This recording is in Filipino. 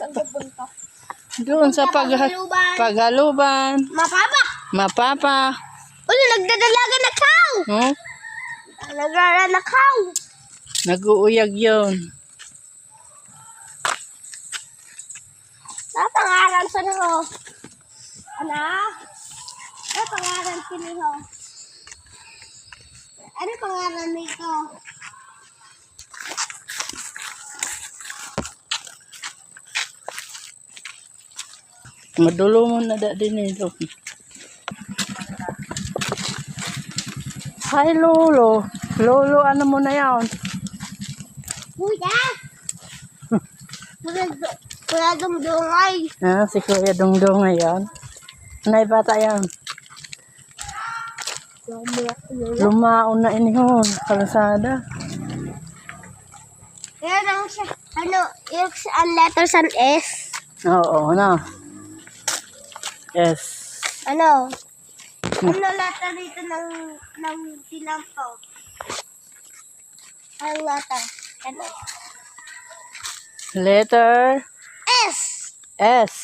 Saan pupunta? Doon sa Paghaluban. Mapapa. Ulo, nagdadalaga na cow! Hmm? Nagdadalaga na cow! Nag-uuyag yun. Ano pangalan sa niho? Ano? Ano pangalan sa niho? Ano pangalan nito? Madulo mo na din ito. Hi, Lolo. Lolo, ano mo na yan? Kuya! Kuya Dumdungay. Ah, si Kuya Dongdong ngayon. Nay bata yan. Lumaon na inihon. Kalasada. Yan ang siya. Ano, yung ang letters ang S. Oo, na. Yes. Ano? Ano letter dito ng tinampo? Ang letter. Ano? Letter S. S.